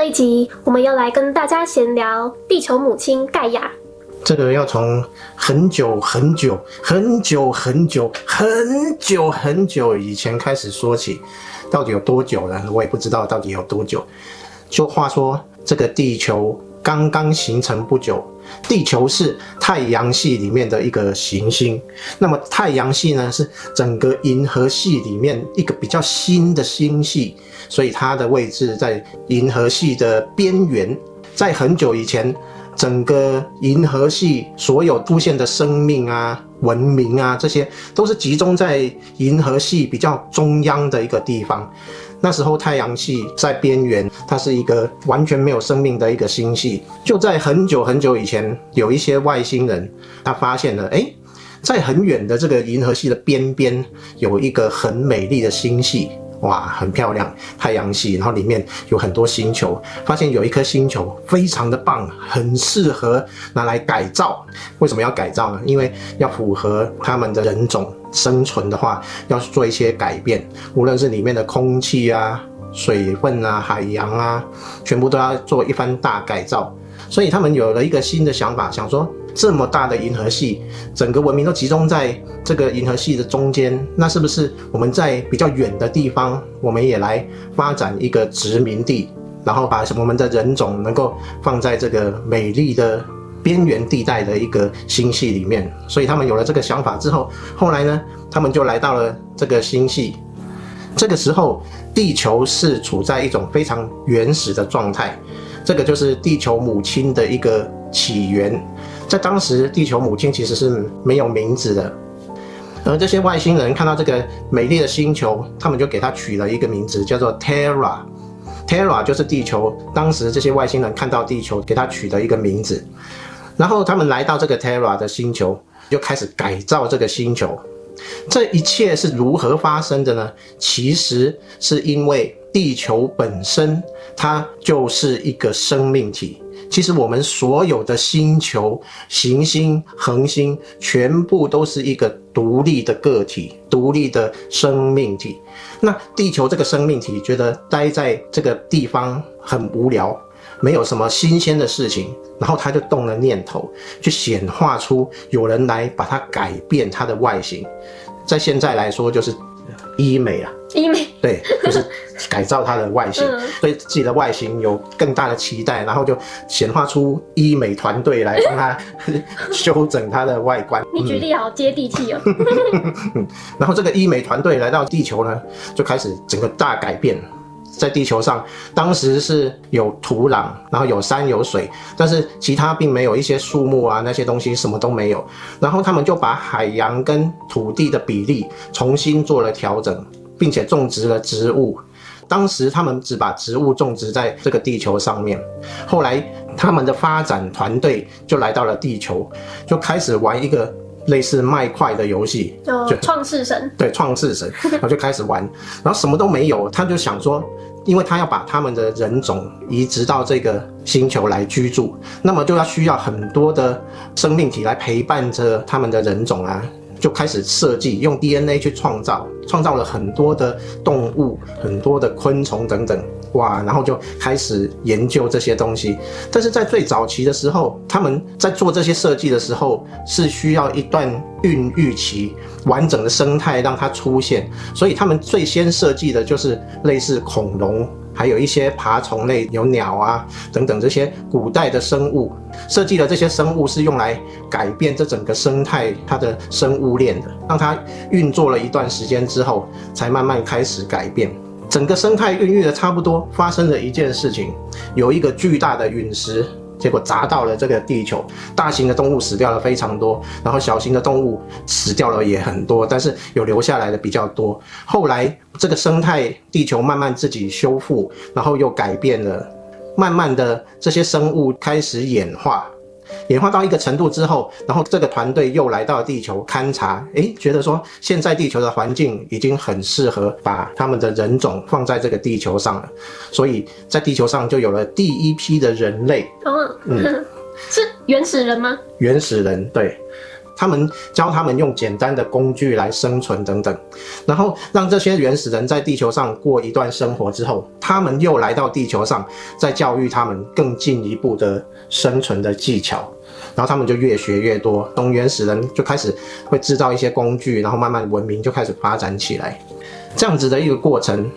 一集我们要来跟大家闲聊地球母亲盖亚。这个要从很久以前开始说起，到底有多久呢？我也不知道到底有多久。就话说这个地球刚刚形成不久，地球是太阳系里面的一个行星，那么太阳系呢是整个银河系里面一个比较新的星系，所以它的位置在银河系的边缘。在很久以前，整个银河系所有出现的生命啊、文明啊，这些都是集中在银河系比较中央的一个地方。那时候太阳系在边缘，它是一个完全没有生命的一个星系。就在很久以前，有一些外星人他发现了，在很远的这个银河系的边边有一个很美丽的星系。哇，很漂亮，太阳系，然后里面有很多星球，发现有一颗星球非常的棒，很适合拿来改造。为什么要改造呢？因为要符合他们的人种生存的话，要做一些改变，无论是里面的空气啊、水分啊、海洋啊，全部都要做一番大改造。所以他们有了一个新的想法，想说这么大的银河系，整个文明都集中在这个银河系的中间，那是不是我们在比较远的地方，我们也来发展一个殖民地，然后把我们的人种能够放在这个美丽的边缘地带的一个星系里面。所以他们有了这个想法之后，后来呢，他们就来到了这个星系。这个时候，地球是处在一种非常原始的状态，这个就是地球母亲的一个起源。在当时，地球母亲其实是没有名字的，而这些外星人看到这个美丽的星球，他们就给它取了一个名字，叫做 Terra。Terra 就是地球，当时这些外星人看到地球，给它取的一个名字。然后他们来到这个 Terra 的星球，就开始改造这个星球。这一切是如何发生的呢？其实是因为地球本身它就是一个生命体。其实我们所有的星球、行星、恒星全部都是一个独立的个体、独立的生命体。那地球这个生命体觉得待在这个地方很无聊，没有什么新鲜的事情，然后他就动了念头，去显化出有人来把它改变它的外形。在现在来说就是医美啊，医美，对，就是改造它的外形，对自己的外形有更大的期待，然后就显化出医美团队来帮他修整它的外观。你举例好接地气哦。然后这个医美团队来到地球呢，就开始整个大改变。在地球上，当时是有土壤，然后有山有水，但是其他并没有一些树木啊，那些东西什么都没有。然后他们就把海洋跟土地的比例重新做了调整，并且种植了植物。当时他们只把植物种植在这个地球上面，后来他们的发展团队就来到了地球，就开始玩一个类似麦块的游戏，就创世神，对，创世神，然后就开始玩，然后什么都没有，他就想说，因为他要把他们的人种移植到这个星球来居住，那么就要需要很多的生命体来陪伴着他们的人种啊，就开始设计用 DNA 去创造了很多的动物、很多的昆虫等等。哇，然后就开始研究这些东西。但是在最早期的时候，他们在做这些设计的时候，是需要一段孕育期，完整的生态让它出现，所以他们最先设计的就是类似恐龙，还有一些爬虫类，有鸟啊等等这些古代的生物。设计的这些生物是用来改变这整个生态它的生物链的，让它运作了一段时间之后，才慢慢开始改变。整个生态孕育的差不多，发生了一件事情，有一个巨大的陨石，结果砸到了这个地球，大型的动物死掉了非常多，然后小型的动物死掉了也很多，但是有留下来的比较多。后来这个生态地球慢慢自己修复，然后又改变了，慢慢的这些生物开始演化到一个程度之后，然后这个团队又来到地球勘察，觉得说现在地球的环境已经很适合把他们的人种放在这个地球上了，所以在地球上就有了第一批的人类。是原始人吗？原始人，对。他们教他们用简单的工具来生存等等，然后让这些原始人在地球上过一段生活之后，他们又来到地球上，再教育他们更进一步的生存的技巧。然后他们就越学越多，从原始人就开始会制造一些工具，然后慢慢文明就开始发展起来。这样子的一个过程，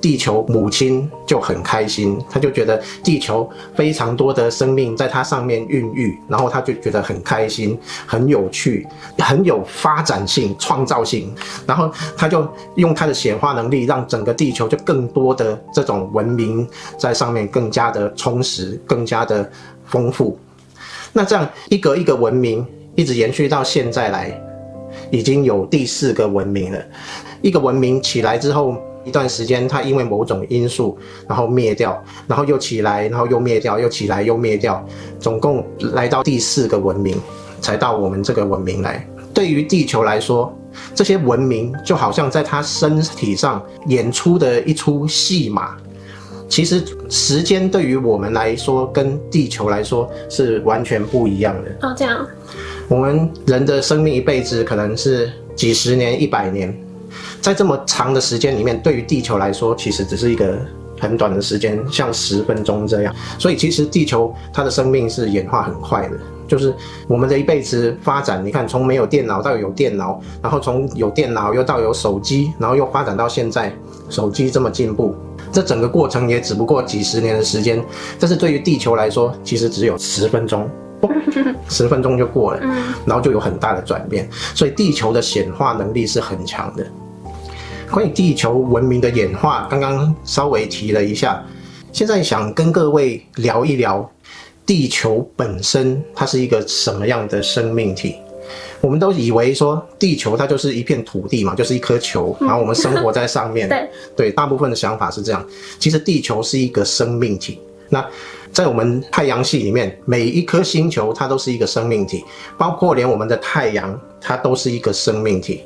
地球母亲就很开心，她就觉得地球非常多的生命在它上面孕育，然后她就觉得很开心、很有趣、很有发展性、创造性，然后她就用她的显化能力，让整个地球就更多的这种文明在上面更加的充实、更加的丰富。那这样一个一个文明一直延续到现在来，已经有第4个文明了。一个文明起来之后，一段时间它因为某种因素然后灭掉，然后又起来，然后又灭掉，又起来又灭掉，总共来到第4个文明才到我们这个文明来。对于地球来说，这些文明就好像在它身体上演出的一出戏码。其实时间对于我们来说跟地球来说是完全不一样的。哦，这样。我们人的生命一辈子可能是几十年、100年，在这么长的时间里面，对于地球来说其实只是一个很短的时间，像10分钟这样。所以其实地球它的生命是演化很快的，就是我们的一辈子发展，你看从没有电脑到有电脑，然后从有电脑又到有手机，然后又发展到现在手机这么进步，这整个过程也只不过几十年的时间，但是对于地球来说其实只有10分钟，10分钟就过了，然后就有很大的转变。所以地球的显化能力是很强的。关于地球文明的演化，刚刚稍微提了一下，现在想跟各位聊一聊地球本身它是一个什么样的生命体。我们都以为说地球它就是一片土地嘛，就是一颗球，然后我们生活在上面。对，大部分的想法是这样。其实地球是一个生命体。那在我们太阳系里面，每一颗星球它都是一个生命体，包括连我们的太阳，它都是一个生命体，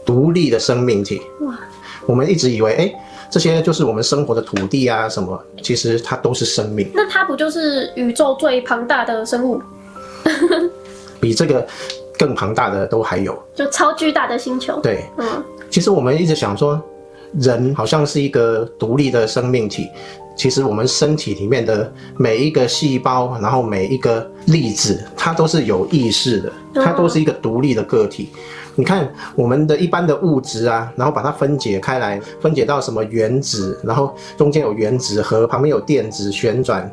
独立的生命体。哇！我们一直以为，这些就是我们生活的土地啊什么，其实它都是生命。那它不就是宇宙最庞大的生物？比这个更庞大的都还有，就超巨大的星球。对，其实我们一直想说，人好像是一个独立的生命体。其实我们身体里面的每一个细胞，然后每一个粒子，它都是有意识的，它都是一个独立的个体。你看我们的一般的物质啊，然后把它分解开来，分解到什么原子，然后中间有原子核，旁边有电子旋转。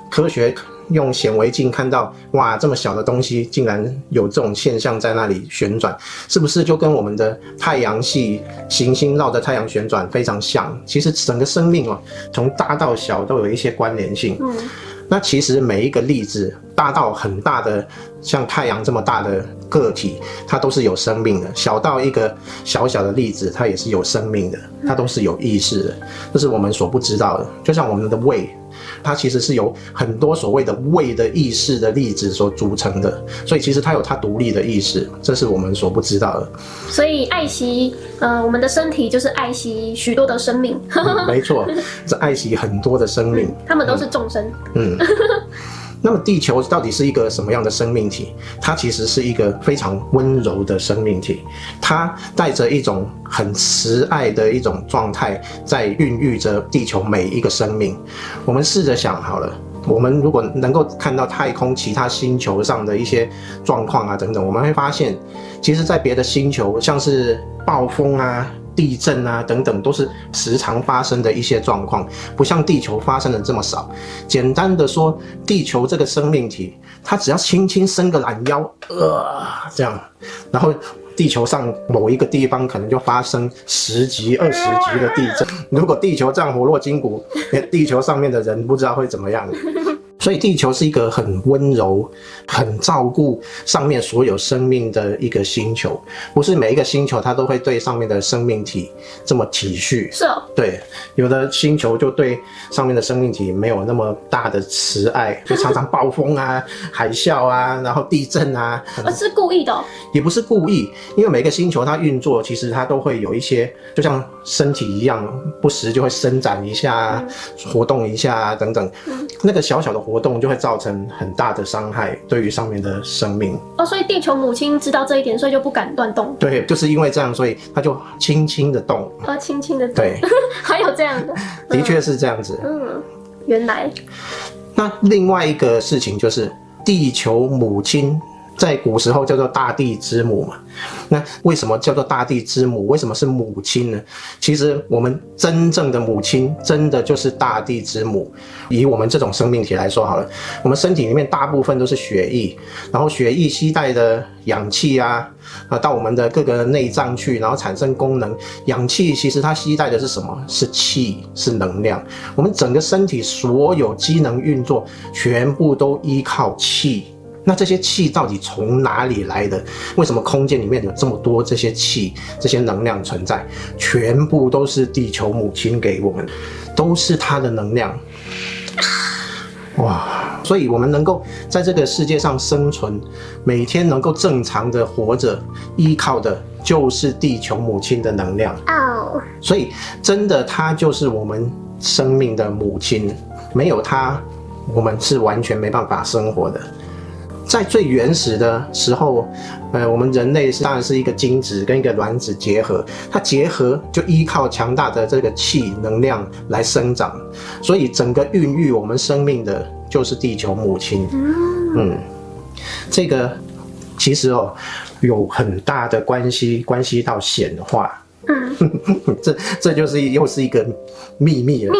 科学用显微镜看到，哇，这么小的东西竟然有这种现象在那里旋转，是不是就跟我们的太阳系行星绕着太阳旋转非常像？其实整个生命从大到小都有一些关联性。那其实每一个粒子，大到很大的像太阳这么大的个体，它都是有生命的；小到一个小小的粒子，它也是有生命的，它都是有意识的。这是我们所不知道的。就像我们的胃，它其实是由很多所谓的胃的意识的粒子所组成的，所以其实它有它独立的意识，这是我们所不知道的。所以爱惜我们的身体就是爱惜许多的生命。没错，是爱惜很多的生命，他们都是众生。那么地球到底是一个什么样的生命体？它其实是一个非常温柔的生命体，它带着一种很慈爱的一种状态，在孕育着地球每一个生命。我们试着想好了，我们如果能够看到太空其他星球上的一些状况啊等等，我们会发现，其实在别的星球，像是暴风啊、地震啊等等，都是时常发生的一些状况，不像地球发生的这么少。简单的说，地球这个生命体，它只要轻轻伸个懒腰，这样，然后地球上某一个地方可能就发生10级、20级的地震。如果地球这样活络筋骨，地球上面的人不知道会怎么样。所以地球是一个很温柔、很照顾上面所有生命的一个星球，不是每一个星球它都会对上面的生命体这么体恤。是哦。对，有的星球就对上面的生命体没有那么大的慈爱，就常常暴风啊、海啸啊，然后地震啊。是故意的哦？也不是故意，因为每个星球它运作，其实它都会有一些，就像身体一样，不时就会伸展一下、活动一下等等。那个小小的活活动就会造成很大的伤害，对于上面的生命。所以地球母亲知道这一点，所以就不敢乱动。对，就是因为这样，所以它就轻轻的动。轻轻的动。对，还有这样的。的确是这样子。原来。那另外一个事情就是地球母亲。在古时候叫做大地之母嘛，那为什么叫做大地之母？为什么是母亲呢？其实我们真正的母亲真的就是大地之母。以我们这种生命体来说好了，我们身体里面大部分都是血液，然后血液携带的氧气到我们的各个内脏去，然后产生功能。氧气其实它携带的是什么？是气，是能量。我们整个身体所有机能运作全部都依靠气。那这些气到底从哪里来的？为什么空间里面有这么多这些气、这些能量存在？全部都是地球母亲给我们，都是它的能量。哇！所以我们能够在这个世界上生存，每天能够正常的活着，依靠的就是地球母亲的能量。所以真的，它就是我们生命的母亲，没有它，我们是完全没办法生活的。在最原始的时候，我们人类当然是一个精子跟一个卵子结合，它结合就依靠强大的这个气能量来生长，所以整个孕育我们生命的就是地球母亲。这个其实有很大的关系到显化。这就是又是一个秘密了。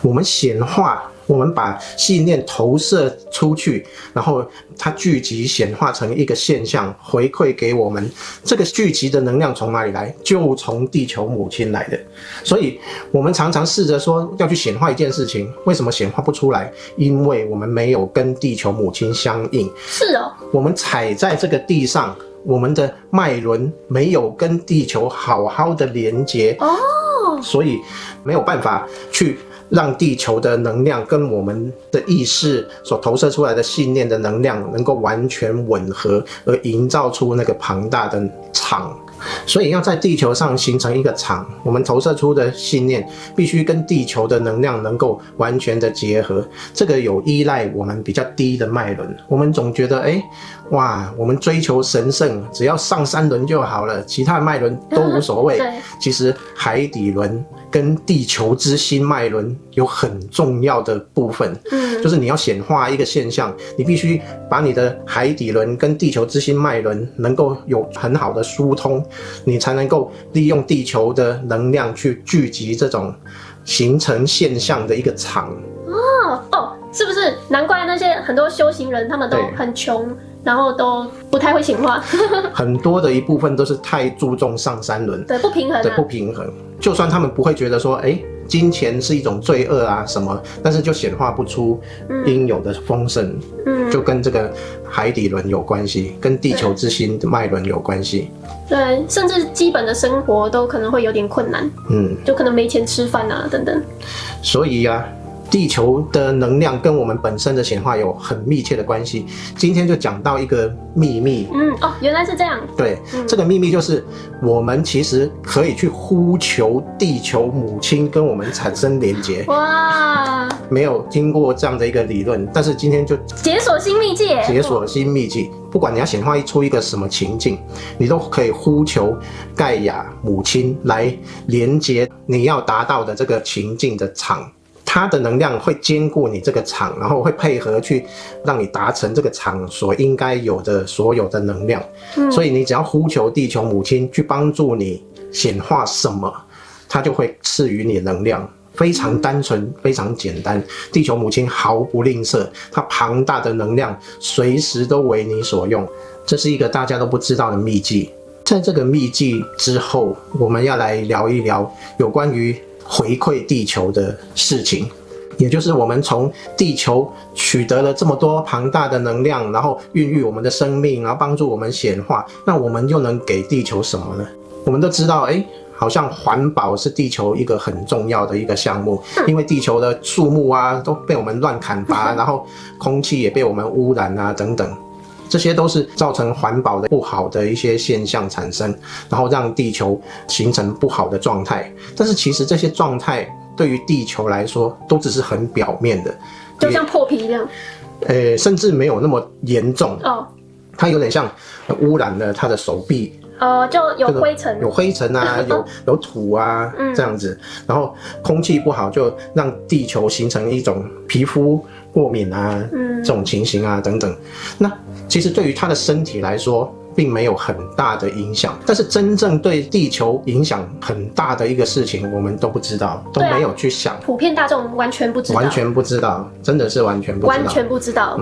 我们显化，我们把信念投射出去，然后它聚集显化成一个现象，回馈给我们。这个聚集的能量从哪里来？就从地球母亲来的。所以我们常常试着说要去显化一件事情，为什么显化不出来？因为我们没有跟地球母亲相应。是哦，我们踩在这个地上，我们的脉轮没有跟地球好好的连接，所以没有办法去让地球的能量跟我们的意识所投射出来的信念的能量能够完全吻合，而营造出那个庞大的场。所以要在地球上形成一个场，我们投射出的信念必须跟地球的能量能够完全的结合。这个有依赖我们比较低的脉轮。我们总觉得我们追求神圣，只要上3轮就好了，其他的脉轮都无所谓。其实海底轮跟地球之心脉轮有很重要的部分，就是你要显化一个现象，你必须把你的海底轮跟地球之心脉轮能够有很好的疏通，你才能够利用地球的能量去聚集这种形成现象的一个场。是不是？难怪那些很多修行人他们都很穷，然后都不太会显化。很多的一部分都是太注重上3轮，对，不平衡对，不平衡。就算他们不会觉得说金钱是一种罪恶什么，但是就显化不出应有的丰盛，就跟这个海底轮有关系，跟地球之心的脉轮有关系。对，甚至基本的生活都可能会有点困难，就可能没钱吃饭等等。所以地球的能量跟我们本身的显化有很密切的关系。今天就讲到一个秘密。原来是这样。对，这个秘密就是我们其实可以去呼求地球母亲跟我们产生连结。哇！没有听过这样的一个理论，但是今天就解锁新秘籍。解锁新秘籍。不管你要显化出一个什么情境，你都可以呼求盖亚母亲来连接你要达到的这个情境的场。它的能量会兼顾你这个场，然后会配合去让你达成这个场所应该有的所有的能量。所以你只要呼求地球母亲去帮助你显化什么，它就会赐予你能量。非常单纯，非常简单。地球母亲毫不吝啬，它庞大的能量随时都为你所用。这是一个大家都不知道的秘籍。在这个秘籍之后，我们要来聊一聊有关于回馈地球的事情，也就是我们从地球取得了这么多庞大的能量，然后孕育我们的生命，然后帮助我们显化，那我们又能给地球什么呢？我们都知道好像环保是地球一个很重要的一个项目，因为地球的树木都被我们乱砍伐，然后空气也被我们污染等等，这些都是造成环保的不好的一些现象产生，然后让地球形成不好的状态。但是其实这些状态对于地球来说都只是很表面的，就像破皮一样。甚至没有那么严重哦，它有点像污染了他的手臂。就有灰尘，有灰尘啊，有土啊，这样子，然后空气不好，就让地球形成一种皮肤过敏啊，这种情形啊等等。那其实对于他的身体来说，并没有很大的影响，但是真正对地球影响很大的一个事情，我们都不知道，都没有去想。普遍大众完全不知道，完全不知道，真的是完全不知道，完全不知道。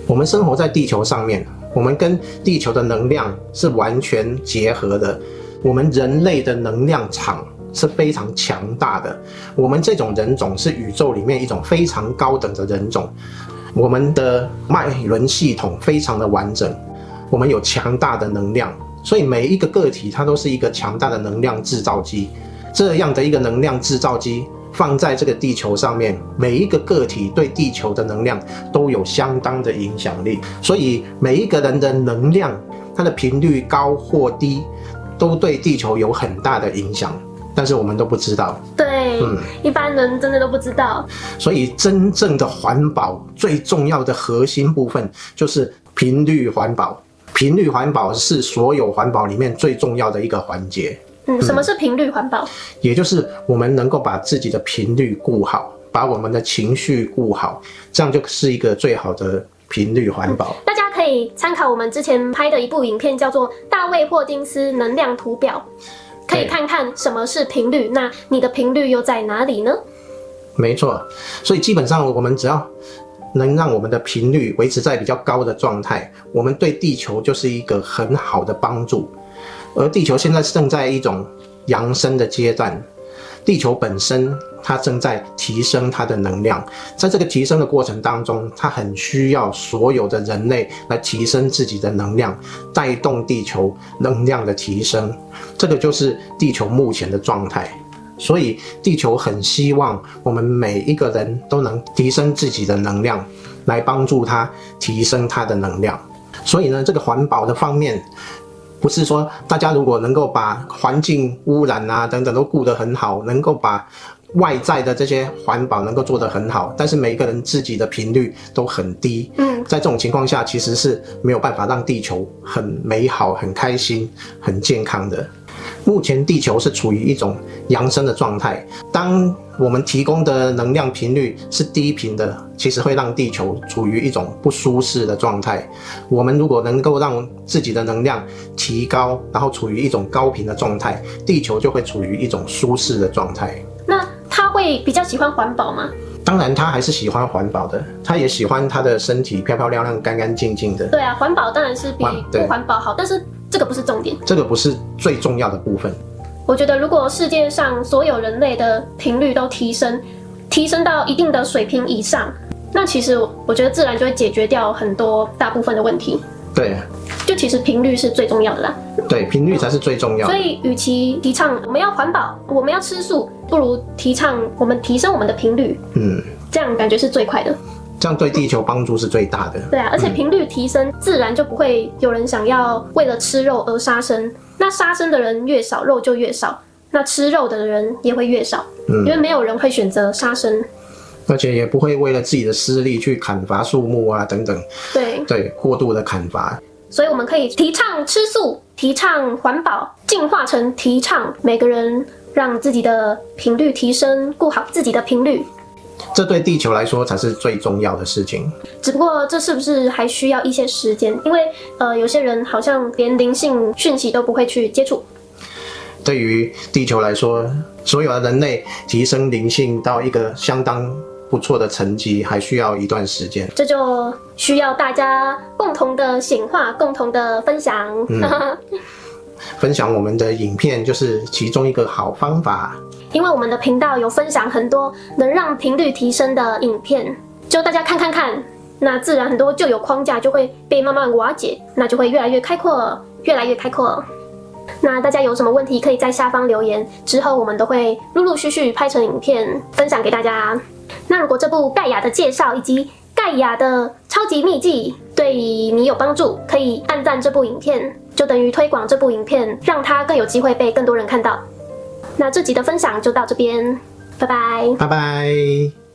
我们生活在地球上面，我们跟地球的能量是完全结合的。我们人类的能量场是非常强大的，我们这种人种是宇宙里面一种非常高等的人种。我们的脉轮系统非常的完整，我们有强大的能量，所以每一个个体它都是一个强大的能量制造机。这样的一个能量制造机放在这个地球上面，每一个个体对地球的能量都有相当的影响力，所以每一个人的能量，它的频率高或低，都对地球有很大的影响，但是我们都不知道。对，一般人真的都不知道。所以真正的环保最重要的核心部分就是频率环保。频率环保是所有环保里面最重要的一个环节。什么是频率环保？也就是我们能够把自己的频率顾好，把我们的情绪顾好，这样就是一个最好的频率环保。大家可以参考我们之前拍的一部影片，叫做《大卫霍金斯能量图表》，可以看看什么是频率。那你的频率又在哪里呢？没错，所以基本上我们只要能让我们的频率维持在比较高的状态，我们对地球就是一个很好的帮助。而地球现在正在一种扬升的阶段，地球本身它正在提升它的能量，在这个提升的过程当中，它很需要所有的人类来提升自己的能量，带动地球能量的提升。这个就是地球目前的状态。所以地球很希望我们每一个人都能提升自己的能量，来帮助它提升它的能量。所以呢，这个环保的方面，不是说大家如果能够把环境污染啊等等都顾得很好，能够把外在的这些环保能够做得很好，但是每一个人自己的频率都很低，在这种情况下其实是没有办法让地球很美好、很开心、很健康的。目前地球是处于一种扬升的状态，当我们提供的能量频率是低频的，其实会让地球处于一种不舒适的状态。我们如果能够让自己的能量提高，然后处于一种高频的状态，地球就会处于一种舒适的状态。那他会比较喜欢环保吗？当然他还是喜欢环保的，他也喜欢他的身体漂漂亮亮、干干净净的。对啊，环保当然是比不环保好，但是这个不是重点，这个不是最重要的部分。我觉得如果世界上所有人类的频率都提升到一定的水平以上，那其实我觉得自然就会解决掉很多大部分的问题。对，就其实频率是最重要的啦。对，频率才是最重要的。所以与其提倡我们要环保，我们要吃素，不如提倡我们提升我们的频率。这样感觉是最快的。这样对地球帮助是最大的。对啊，而且频率提升，自然就不会有人想要为了吃肉而杀生。那杀生的人越少，肉就越少，那吃肉的人也会越少，因为没有人会选择杀生，而且也不会为了自己的私利去砍伐树木啊等等。对，过度的砍伐。所以我们可以提倡吃素，提倡环保，进化成提倡每个人让自己的频率提升，顾好自己的频率。这对地球来说才是最重要的事情。只不过这是不是还需要一些时间？因为有些人好像连灵性讯息都不会去接触。对于地球来说，所有的人类提升灵性到一个相当不错的成绩，还需要一段时间。这就需要大家共同的显化，共同的分享。分享我们的影片就是其中一个好方法。因为我们的频道有分享很多能让频率提升的影片，就大家看看看，那自然很多旧有框架就会被慢慢瓦解，那就会越来越开阔，越来越开阔。那大家有什么问题可以在下方留言，之后我们都会陆陆续续拍成影片分享给大家。那如果这部盖亚的介绍以及盖亚的超级秘技对你有帮助，可以按赞这部影片，就等于推广这部影片，让它更有机会被更多人看到。那这集的分享就到这边，拜拜。拜拜。